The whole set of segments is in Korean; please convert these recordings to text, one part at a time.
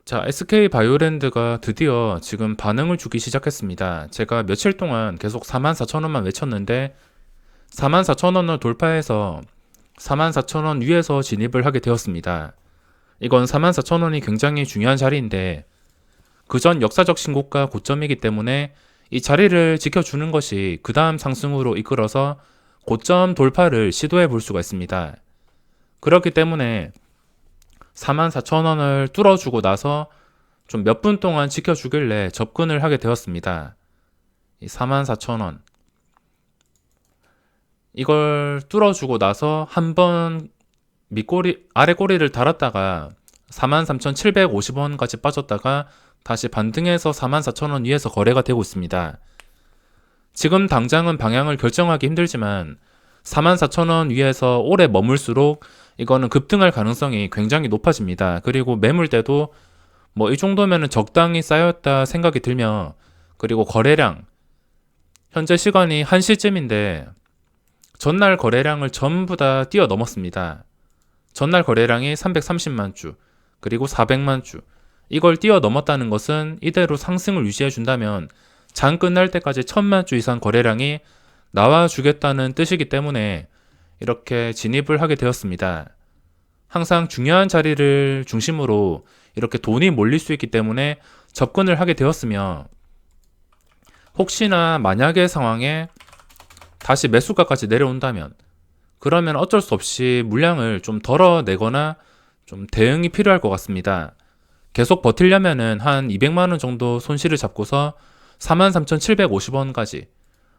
자, SK바이오랜드가 드디어 지금 반응을 주기 시작했습니다. 제가 며칠 동안 계속 44,000원만 외쳤는데 44,000원을 돌파해서 44,000원 위에서 진입을 하게 되었습니다. 이건 44,000원이 굉장히 중요한 자리인데 그전 역사적 신고가 고점이기 때문에 이 자리를 지켜주는 것이 그 다음 상승으로 이끌어서 고점 돌파를 시도해 볼 수가 있습니다. 그렇기 때문에 44,000원을 뚫어주고 나서 좀 몇 분 동안 지켜주길래 접근을 하게 되었습니다. 이 44,000원. 이걸 뚫어주고 나서 한번 밑꼬리, 아래 꼬리를 달았다가 43,750원까지 빠졌다가 다시 반등해서 44,000원 위에서 거래가 되고 있습니다. 지금 당장은 방향을 결정하기 힘들지만 44,000원 위에서 오래 머물수록 이거는 급등할 가능성이 굉장히 높아집니다. 그리고 매물대도 뭐 이 정도면은 적당히 쌓였다 생각이 들며, 그리고 거래량 현재 시간이 1시쯤인데 전날 거래량을 전부 다 뛰어넘었습니다. 전날 거래량이 330만 주, 그리고 400만 주. 이걸 뛰어넘었다는 것은 이대로 상승을 유지해 준다면 장 끝날 때까지 1000만 주 이상 거래량이 나와주겠다는 뜻이기 때문에 이렇게 진입을 하게 되었습니다. 항상 중요한 자리를 중심으로 이렇게 돈이 몰릴 수 있기 때문에 접근을 하게 되었으며, 혹시나 만약의 상황에 다시 매수가까지 내려온다면 그러면 어쩔 수 없이 물량을 좀 덜어내거나 좀 대응이 필요할 것 같습니다. 계속 버틸려면은 한 200만원 정도 손실을 잡고서 43,750원까지,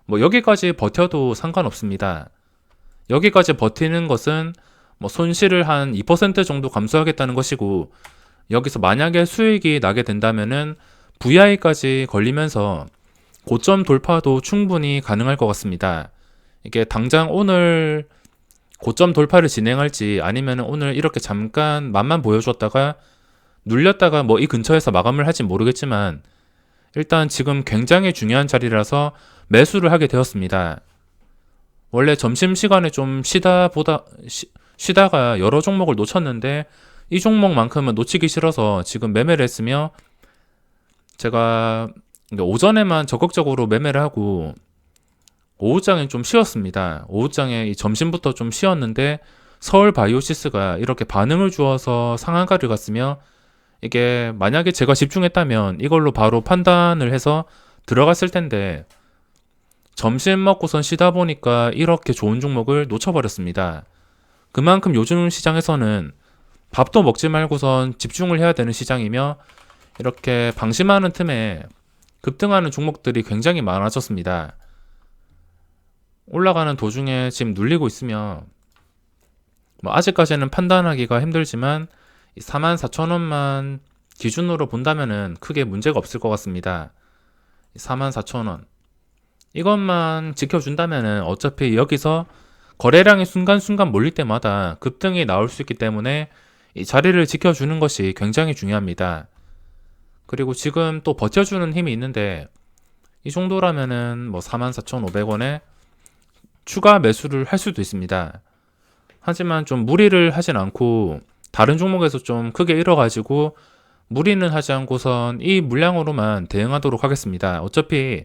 뭐 여기까지 버텨도 상관없습니다. 여기까지 버티는 것은 뭐 손실을 한 2% 정도 감소하겠다는 것이고, 여기서 만약에 수익이 나게 된다면은 VI까지 걸리면서 고점 돌파도 충분히 가능할 것 같습니다. 이게 당장 오늘 고점 돌파를 진행할지 아니면 오늘 이렇게 잠깐 맛만 보여줬다가 눌렸다가 뭐 이 근처에서 마감을 할지 모르겠지만 일단 지금 굉장히 중요한 자리라서 매수를 하게 되었습니다. 원래 점심시간에 좀 쉬다가 여러 종목을 놓쳤는데 이 종목만큼은 놓치기 싫어서 지금 매매를 했으며, 제가 오전에만 적극적으로 매매를 하고 오후장엔 좀 쉬었습니다. 오후장에 점심부터 좀 쉬었는데 서울 바이오시스가 이렇게 반응을 주어서 상한가를 갔으며, 이게 만약에 제가 집중했다면 이걸로 바로 판단을 해서 들어갔을 텐데 점심 먹고선 쉬다 보니까 이렇게 좋은 종목을 놓쳐버렸습니다. 그만큼 요즘 시장에서는 밥도 먹지 말고선 집중을 해야 되는 시장이며, 이렇게 방심하는 틈에 급등하는 종목들이 굉장히 많아졌습니다. 올라가는 도중에 지금 눌리고 있으며 뭐 아직까지는 판단하기가 힘들지만 44,000원만 기준으로 본다면은 크게 문제가 없을 것 같습니다. 44,000원 이것만 지켜준다면은 어차피 여기서 거래량이 순간순간 몰릴 때마다 급등이 나올 수 있기 때문에 이 자리를 지켜주는 것이 굉장히 중요합니다. 그리고 지금 또 버텨주는 힘이 있는데 이 정도라면은 뭐 44,500원에 추가 매수를 할 수도 있습니다. 하지만 좀 무리를 하진 않고 다른 종목에서 좀 크게 잃어가지고 무리는 하지 않고선 이 물량으로만 대응하도록 하겠습니다. 어차피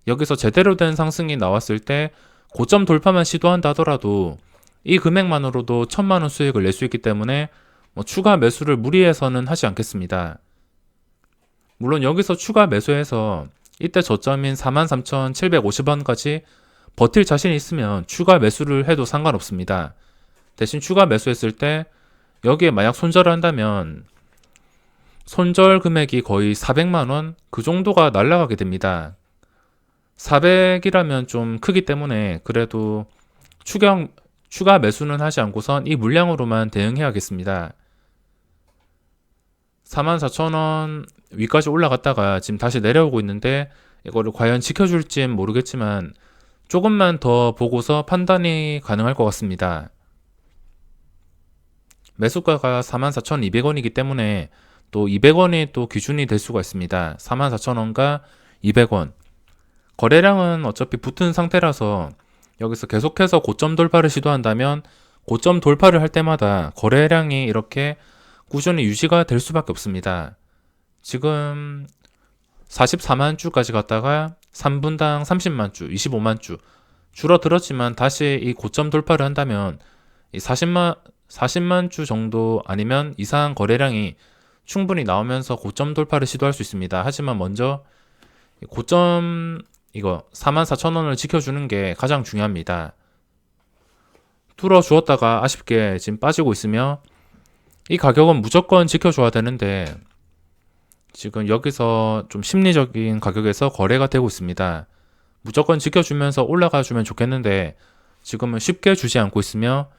여기서 제대로 된 상승이 나왔을 때 고점 돌파만 시도한다 하더라도 이 금액만으로도 1000만원 수익을 낼 수 있기 때문에 뭐 추가 매수를 무리해서는 하지 않겠습니다. 물론 여기서 추가 매수해서 이때 저점인 43,750원까지 버틸 자신이 있으면 추가 매수를 해도 상관없습니다. 대신 추가 매수했을 때 여기에 만약 손절을 한다면 손절 금액이 거의 400만원 그 정도가 날아가게 됩니다. 400이라면 좀 크기 때문에 그래도 추가 매수는 하지 않고선 이 물량으로만 대응해야겠습니다. 44,000원 위까지 올라갔다가 지금 다시 내려오고 있는데 이거를 과연 지켜줄진 모르겠지만 조금만 더 보고서 판단이 가능할 것 같습니다. 매수가가 44,200원이기 때문에 또 200원이 또 기준이 될 수가 있습니다. 44,000원과 200원. 거래량은 어차피 붙은 상태라서 여기서 계속해서 고점 돌파를 시도한다면 고점 돌파를 할 때마다 거래량이 이렇게 꾸준히 유지가 될 수밖에 없습니다. 지금 44만 주까지 갔다가 3분당 30만 주, 25만 주 줄어들었지만 다시 이 고점 돌파를 한다면 이 40만 주 정도 아니면 이상 거래량이 충분히 나오면서 고점 돌파를 시도할 수 있습니다. 하지만 먼저 고점 이거 44,000원을 지켜주는 게 가장 중요합니다. 뚫어 주었다가 아쉽게 지금 빠지고 있으며 이 가격은 무조건 지켜줘야 되는데 지금 여기서 좀 심리적인 가격에서 거래가 되고 있습니다. 무조건 지켜주면서 올라가 주면 좋겠는데 지금은 쉽게 주지 않고 있으며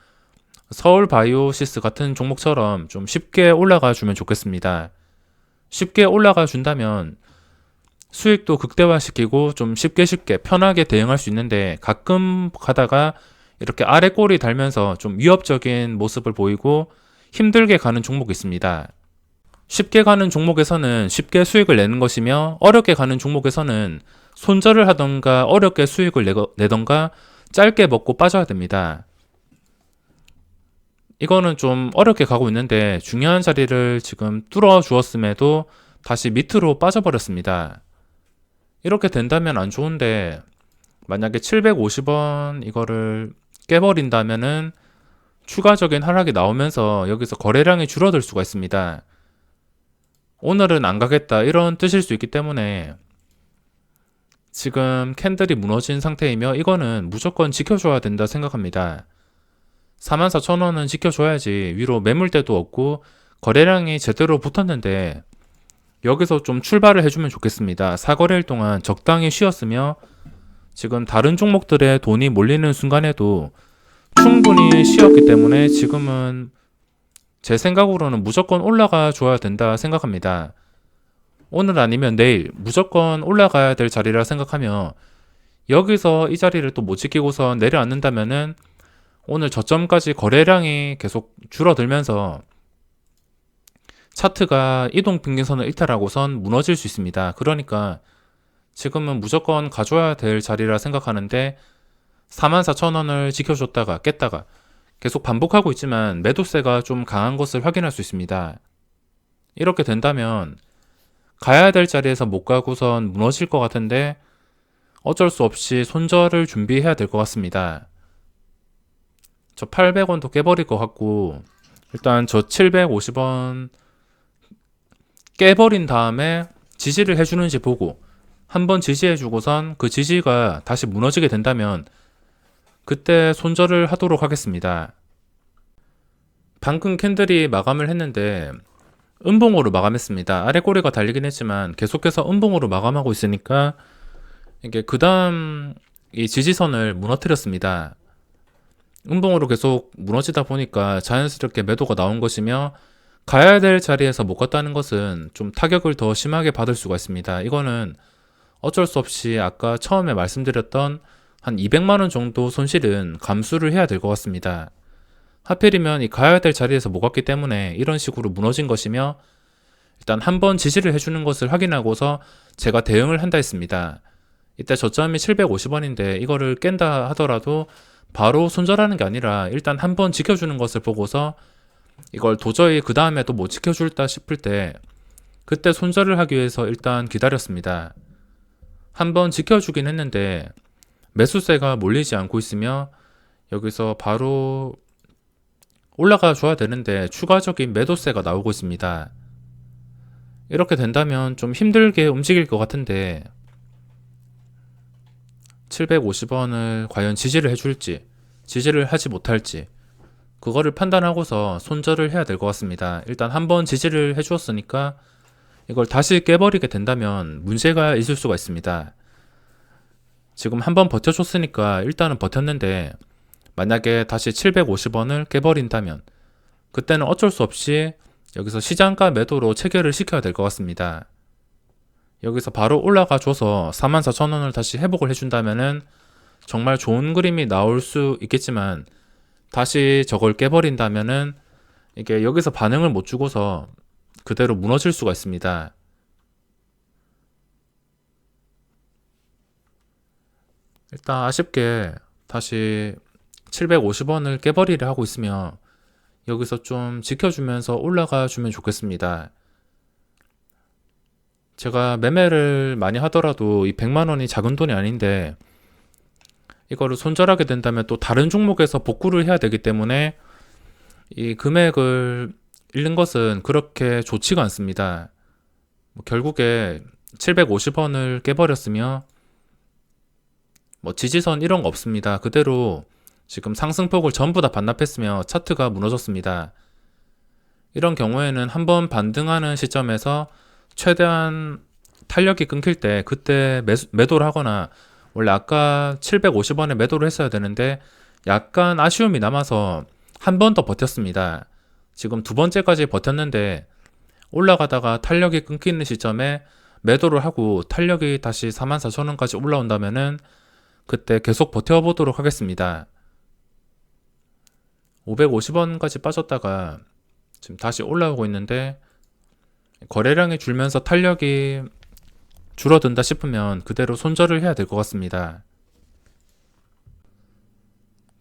서울바이오시스 같은 종목처럼 좀 쉽게 올라가 주면 좋겠습니다. 쉽게 올라가 준다면 수익도 극대화시키고 좀 쉽게 편하게 대응할 수 있는데 가끔 가다가 이렇게 아래 꼬리 달면서 좀 위협적인 모습을 보이고 힘들게 가는 종목이 있습니다. 쉽게 가는 종목에서는 쉽게 수익을 내는 것이며 어렵게 가는 종목에서는 손절을 하던가 어렵게 수익을 내던가 짧게 먹고 빠져야 됩니다. 이거는 좀 어렵게 가고 있는데 중요한 자리를 지금 뚫어 주었음에도 다시 밑으로 빠져버렸습니다. 이렇게 된다면 안 좋은데 만약에 750원 이거를 깨버린다면은 추가적인 하락이 나오면서 여기서 거래량이 줄어들 수가 있습니다. 오늘은 안 가겠다 이런 뜻일 수 있기 때문에 지금 캔들이 무너진 상태이며 이거는 무조건 지켜줘야 된다 생각합니다. 44,000원은 지켜줘야지 위로 매물대도 없고 거래량이 제대로 붙었는데 여기서 좀 출발을 해주면 좋겠습니다. 사거래일 동안 적당히 쉬었으며 지금 다른 종목들의 돈이 몰리는 순간에도 충분히 쉬었기 때문에 지금은 제 생각으로는 무조건 올라가 줘야 된다 생각합니다. 오늘 아니면 내일 무조건 올라가야 될 자리라 생각하며 여기서 이 자리를 또 못 지키고서 내려앉는다면은 오늘 저점까지 거래량이 계속 줄어들면서 차트가 이동平均선을 일탈하고선 무너질 수 있습니다. 그러니까 지금은 무조건 가져야 될 자리라 생각하는데 44,000원을 지켜줬다가 깼다가 계속 반복하고 있지만 매도세가 좀 강한 것을 확인할 수 있습니다. 이렇게 된다면 가야 될 자리에서 못 가고선 무너질 것 같은데 어쩔 수 없이 손절을 준비해야 될 것 같습니다. 저 800원도 깨버릴 것 같고 일단 저 750원 깨버린 다음에 지지를 해주는지 보고 한번 지지해주고선 그 지지가 다시 무너지게 된다면 그때 손절을 하도록 하겠습니다. 방금 캔들이 마감을 했는데 음봉으로 마감했습니다. 아래 꼬리가 달리긴 했지만 계속해서 음봉으로 마감하고 있으니까 이게 그 다음 이 지지선을 무너뜨렸습니다. 음봉으로 계속 무너지다 보니까 자연스럽게 매도가 나온 것이며 가야 될 자리에서 못 갔다는 것은 좀 타격을 더 심하게 받을 수가 있습니다. 이거는 어쩔 수 없이 아까 처음에 말씀드렸던 한 200만원 정도 손실은 감수를 해야 될 것 같습니다. 하필이면 이 가야 될 자리에서 못 갔기 때문에 이런 식으로 무너진 것이며 일단 한번 지지를 해주는 것을 확인하고서 제가 대응을 한다 했습니다. 이때 저점이 750원인데 이거를 깬다 하더라도 바로 손절하는 게 아니라 일단 한번 지켜주는 것을 보고서 이걸 도저히 그 다음에 또 못 지켜줄다 싶을 때 그때 손절을 하기 위해서 일단 기다렸습니다. 한번 지켜주긴 했는데 매수세가 몰리지 않고 있으며 여기서 바로 올라가 줘야 되는데 추가적인 매도세가 나오고 있습니다. 이렇게 된다면 좀 힘들게 움직일 것 같은데 750원을 과연 지지를 해줄지 지지를 하지 못할지 그거를 판단하고서 손절을 해야 될 것 같습니다. 일단 한번 지지를 해주었으니까 이걸 다시 깨버리게 된다면 문제가 있을 수가 있습니다. 지금 한번 버텨줬으니까 일단은 버텼는데 만약에 다시 750원을 깨버린다면 그때는 어쩔 수 없이 여기서 시장가 매도로 체결을 시켜야 될 것 같습니다. 여기서 바로 올라가 줘서 44,000원을 다시 회복을 해준다면은 정말 좋은 그림이 나올 수 있겠지만 다시 저걸 깨버린다면은 이게 여기서 반응을 못 주고서 그대로 무너질 수가 있습니다. 일단 아쉽게 다시 750원을 깨버리려 하고 있으며 여기서 좀 지켜주면서 올라가 주면 좋겠습니다. 제가 매매를 많이 하더라도 이 100만 원이 작은 돈이 아닌데 이거를 손절하게 된다면 또 다른 종목에서 복구를 해야 되기 때문에 이 금액을 잃는 것은 그렇게 좋지가 않습니다. 결국에 750원을 깨버렸으며 지지선 이런 거 없습니다. 그대로 지금 상승폭을 전부 다 반납했으며 차트가 무너졌습니다. 이런 경우에는 한번 반등하는 시점에서 최대한 탄력이 끊길 때 그때 매도를 하거나, 원래 아까 750원에 매도를 했어야 되는데 약간 아쉬움이 남아서 한 번 더 버텼습니다. 지금 두 번째까지 버텼는데 올라가다가 탄력이 끊기는 시점에 매도를 하고 탄력이 다시 44,000원까지 올라온다면은 그때 계속 버텨보도록 하겠습니다. 550원까지 빠졌다가 지금 다시 올라오고 있는데 거래량이 줄면서 탄력이 줄어든다 싶으면 그대로 손절을 해야 될 것 같습니다.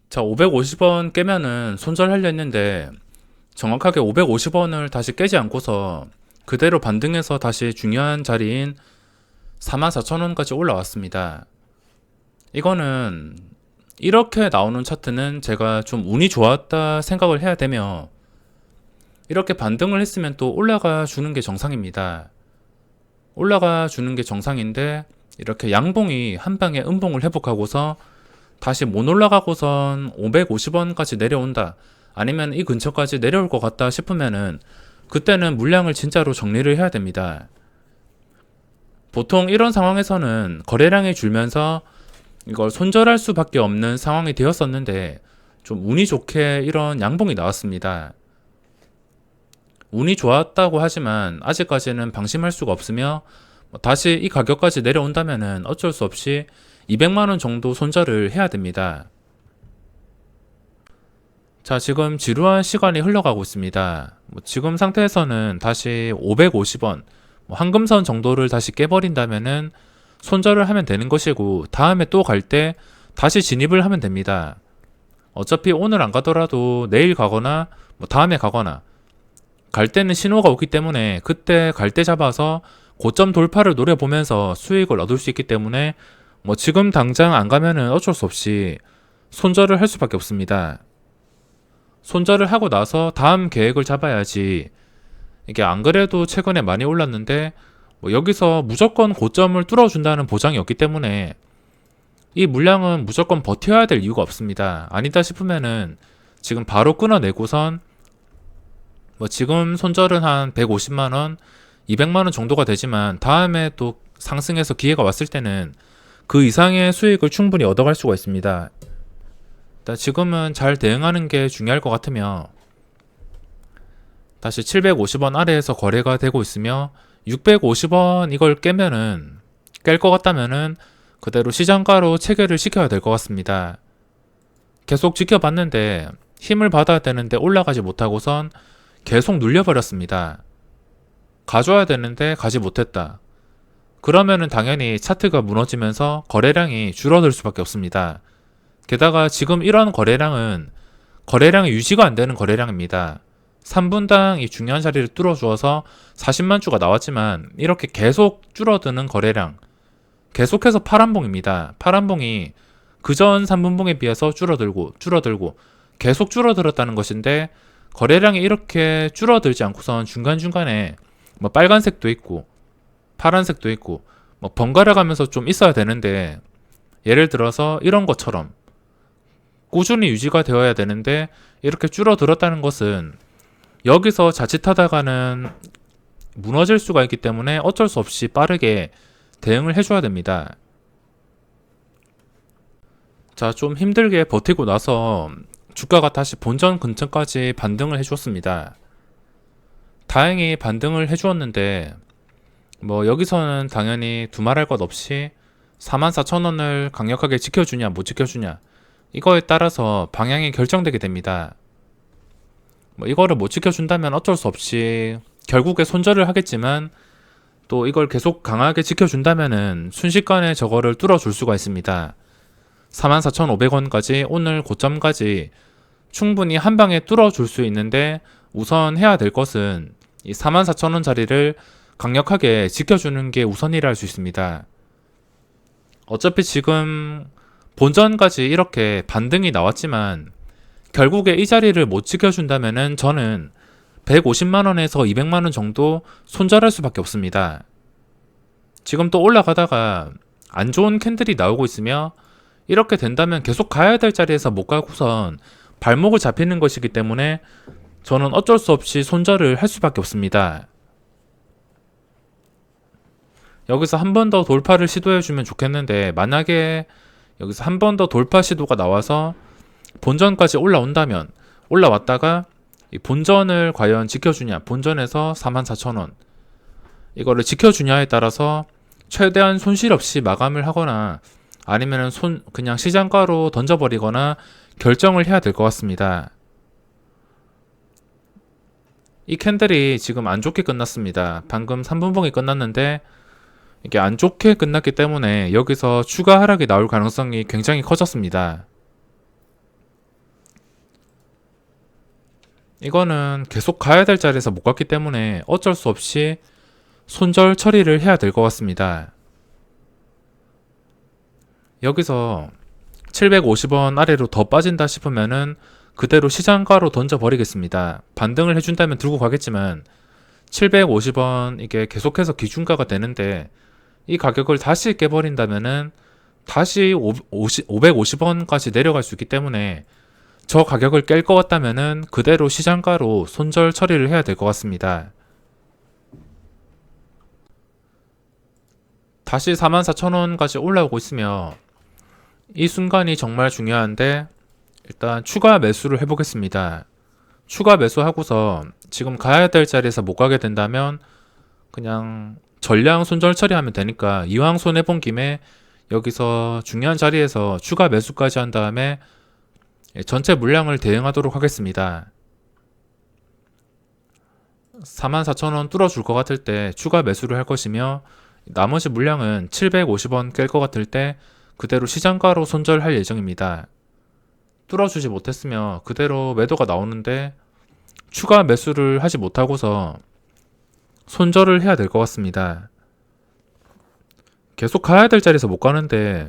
자, 550원 깨면은 손절하려 했는데 정확하게 550원을 다시 깨지 않고서 그대로 반등해서 다시 중요한 자리인 44,000원까지 올라왔습니다. 이거는 이렇게 나오는 차트는 제가 좀 운이 좋았다 생각을 해야 되며, 이렇게 반등을 했으면 또 올라가 주는 게 정상입니다. 올라가 주는 게 정상인데 이렇게 양봉이 한 방에 음봉을 회복하고서 다시 못 올라가고선 550원까지 내려온다, 아니면 이 근처까지 내려올 것 같다 싶으면은 그때는 물량을 진짜로 정리를 해야 됩니다. 보통 이런 상황에서는 거래량이 줄면서 이걸 손절할 수밖에 없는 상황이 되었었는데 좀 운이 좋게 이런 양봉이 나왔습니다. 운이 좋았다고 하지만 아직까지는 방심할 수가 없으며, 다시 이 가격까지 내려온다면은 어쩔 수 없이 200만원 정도 손절을 해야 됩니다. 자, 지금 지루한 시간이 흘러가고 있습니다. 지금 상태에서는 다시 550원, 황금선 정도를 다시 깨버린다면은 손절을 하면 되는 것이고, 다음에 또 갈 때 다시 진입을 하면 됩니다. 어차피 오늘 안 가더라도 내일 가거나 다음에 가거나 갈 때는 신호가 오기 때문에 그때 갈 때 잡아서 고점 돌파를 노려보면서 수익을 얻을 수 있기 때문에 지금 당장 안 가면은 어쩔 수 없이 손절을 할 수밖에 없습니다. 손절을 하고 나서 다음 계획을 잡아야지. 이게 안 그래도 최근에 많이 올랐는데 여기서 무조건 고점을 뚫어준다는 보장이 없기 때문에 이 물량은 무조건 버텨야 될 이유가 없습니다. 아니다 싶으면은 지금 바로 끊어내고선 지금 손절은 한 150만원, 200만원 정도가 되지만 다음에 또 상승해서 기회가 왔을 때는 그 이상의 수익을 충분히 얻어갈 수가 있습니다. 지금은 잘 대응하는 게 중요할 것 같으며, 다시 750원 아래에서 거래가 되고 있으며 650원 이걸 깨면은, 깰 것 같다면은 그대로 시장가로 체결을 시켜야 될 것 같습니다. 계속 지켜봤는데 힘을 받아야 되는데 올라가지 못하고선 계속 눌려버렸습니다. 가져야 되는데 가지 못했다. 그러면은 당연히 차트가 무너지면서 거래량이 줄어들 수밖에 없습니다. 게다가 지금 이런 거래량은 거래량이 유지가 안 되는 거래량입니다. 3분당 이 중요한 자리를 뚫어주어서 40만 주가 나왔지만 이렇게 계속 줄어드는 거래량, 계속해서 파란봉입니다. 파란봉이 그전 3분봉에 비해서 줄어들고 계속 줄어들었다는 것인데, 거래량이 이렇게 줄어들지 않고선 중간중간에 빨간색도 있고 파란색도 있고 번갈아 가면서 좀 있어야 되는데, 예를 들어서 이런 것처럼 꾸준히 유지가 되어야 되는데 이렇게 줄어들었다는 것은 여기서 자칫하다가는 무너질 수가 있기 때문에 어쩔 수 없이 빠르게 대응을 해줘야 됩니다. 자, 좀 힘들게 버티고 나서 주가가 다시 본전 근처까지 반등을 해주었습니다. 다행히 반등을 해주었는데 여기서는 당연히 두말할 것 없이 44,000원을 강력하게 지켜주냐 못 지켜주냐, 이거에 따라서 방향이 결정되게 됩니다. 이거를 못 지켜준다면 어쩔 수 없이 결국에 손절을 하겠지만, 또 이걸 계속 강하게 지켜준다면은 순식간에 저거를 뚫어줄 수가 있습니다. 44,500원까지 오늘 고점까지 충분히 한 방에 뚫어줄 수 있는데 우선 해야 될 것은 이 44,000원 자리를 강력하게 지켜주는 게 우선이라 할 수 있습니다. 어차피 지금 본전까지 이렇게 반등이 나왔지만 결국에 이 자리를 못 지켜준다면은 저는 150만원에서 200만원 정도 손절할 수밖에 없습니다. 지금 또 올라가다가 안 좋은 캔들이 나오고 있으며 이렇게 된다면 계속 가야 될 자리에서 못 가고선 발목을 잡히는 것이기 때문에 저는 어쩔 수 없이 손절을 할 수밖에 없습니다. 여기서 한 번 더 돌파를 시도해주면 좋겠는데 만약에 여기서 한 번 더 돌파 시도가 나와서 본전까지 올라온다면 올라왔다가 이 본전을 과연 지켜주냐, 본전에서 44,000원 이거를 지켜주냐에 따라서 최대한 손실 없이 마감을 하거나 아니면 그냥 시장가로 던져버리거나 결정을 해야 될 것 같습니다. 이 캔들이 지금 안 좋게 끝났습니다. 방금 3분봉이 끝났는데 이게 안 좋게 끝났기 때문에 여기서 추가 하락이 나올 가능성이 굉장히 커졌습니다. 이거는 계속 가야 될 자리에서 못 갔기 때문에 어쩔 수 없이 손절 처리를 해야 될 것 같습니다. 여기서 750원 아래로 더 빠진다 싶으면은 그대로 시장가로 던져버리겠습니다. 반등을 해준다면 들고 가겠지만 750원 이게 계속해서 기준가가 되는데 이 가격을 다시 깨버린다면은 다시 550원까지 내려갈 수 있기 때문에 저 가격을 깰 것 같다면은 그대로 시장가로 손절 처리를 해야 될 것 같습니다. 다시 44,000원까지 올라오고 있으며 이 순간이 정말 중요한데 일단 추가 매수를 해보겠습니다. 추가 매수하고서 지금 가야 될 자리에서 못 가게 된다면 그냥 전량 손절 처리하면 되니까 이왕 손해본 김에 여기서 중요한 자리에서 추가 매수까지 한 다음에 전체 물량을 대응하도록 하겠습니다. 44,000원 뚫어줄 것 같을 때 추가 매수를 할 것이며 나머지 물량은 750원 깰 것 같을 때 그대로 시장가로 손절할 예정입니다. 뚫어주지 못했으며 그대로 매도가 나오는데 추가 매수를 하지 못하고서 손절을 해야 될 것 같습니다. 계속 가야 될 자리에서 못 가는데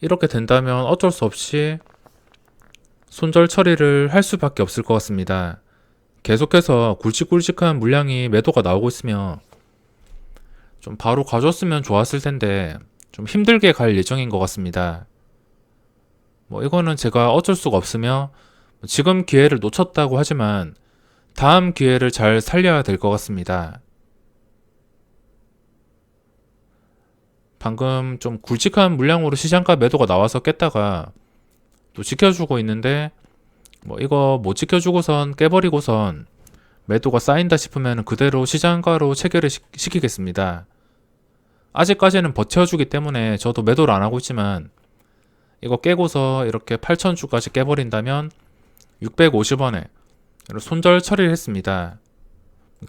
이렇게 된다면 어쩔 수 없이 손절 처리를 할 수밖에 없을 것 같습니다. 계속해서 굵직굵직한 물량이 매도가 나오고 있으며 좀 바로 가줬으면 좋았을 텐데 좀 힘들게 갈 예정인 것 같습니다. 이거는 제가 어쩔 수가 없으며 지금 기회를 놓쳤다고 하지만 다음 기회를 잘 살려야 될 것 같습니다. 방금 좀 굵직한 물량으로 시장가 매도가 나와서 깼다가 또 지켜주고 있는데 이거 못 지켜주고선 깨버리고선 매도가 쌓인다 싶으면 그대로 시장가로 체결을 시키겠습니다. 아직까지는 버텨주기 때문에 저도 매도를 안 하고 있지만 이거 깨고서 이렇게 8,000주까지 깨버린다면 650원에 손절 처리를 했습니다.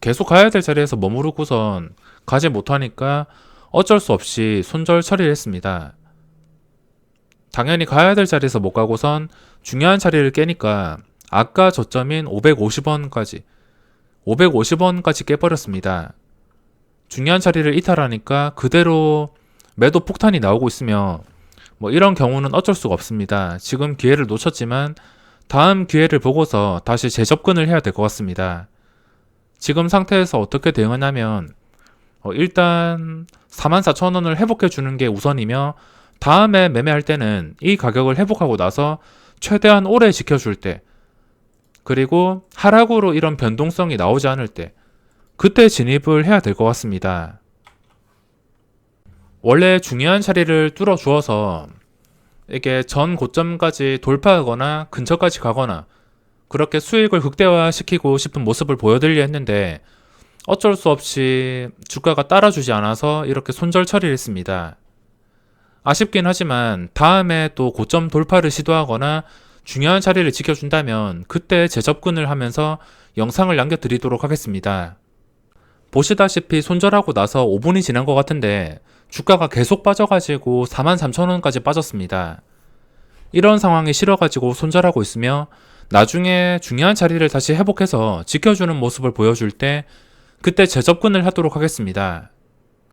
계속 가야 될 자리에서 머무르고선 가지 못하니까 어쩔 수 없이 손절 처리를 했습니다. 당연히 가야 될 자리에서 못 가고선 중요한 자리를 깨니까 아까 저점인 550원까지 깨버렸습니다. 중요한 자리를 이탈하니까 그대로 매도 폭탄이 나오고 있으며 이런 경우는 어쩔 수가 없습니다. 지금 기회를 놓쳤지만 다음 기회를 보고서 다시 재접근을 해야 될 것 같습니다. 지금 상태에서 어떻게 대응하냐면 일단 44,000원을 회복해 주는 게 우선이며 다음에 매매할 때는 이 가격을 회복하고 나서 최대한 오래 지켜줄 때 그리고 하락으로 이런 변동성이 나오지 않을 때 그때 진입을 해야 될 것 같습니다. 원래 중요한 자리를 뚫어 주어서 이게 전 고점까지 돌파하거나 근처까지 가거나 그렇게 수익을 극대화시키고 싶은 모습을 보여드리려 했는데 어쩔 수 없이 주가가 따라주지 않아서 이렇게 손절 처리를 했습니다. 아쉽긴 하지만 다음에 또 고점 돌파를 시도하거나 중요한 자리를 지켜준다면 그때 재접근을 하면서 영상을 남겨드리도록 하겠습니다. 보시다시피 손절하고 나서 5분이 지난 것 같은데 주가가 계속 빠져가지고 43,000원까지 빠졌습니다. 이런 상황이 싫어가지고 손절하고 있으며 나중에 중요한 자리를 다시 회복해서 지켜주는 모습을 보여줄 때 그때 재접근을 하도록 하겠습니다.